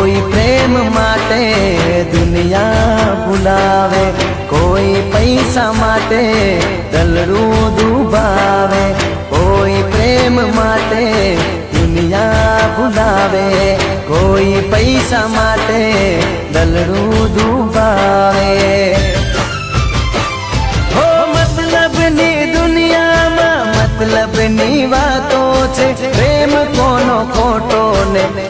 कोई प्रेम माटे दुनिया भुलावे, कोई पैसा माटे दलरू डूबावे, कोई प्रेम माटे दुनिया भुलावे, कोई पैसा माटे दलरू डूबावे। हो मतलब नी दुनिया में मतलब नी वातो छे, प्रेम कोनो खोटो ने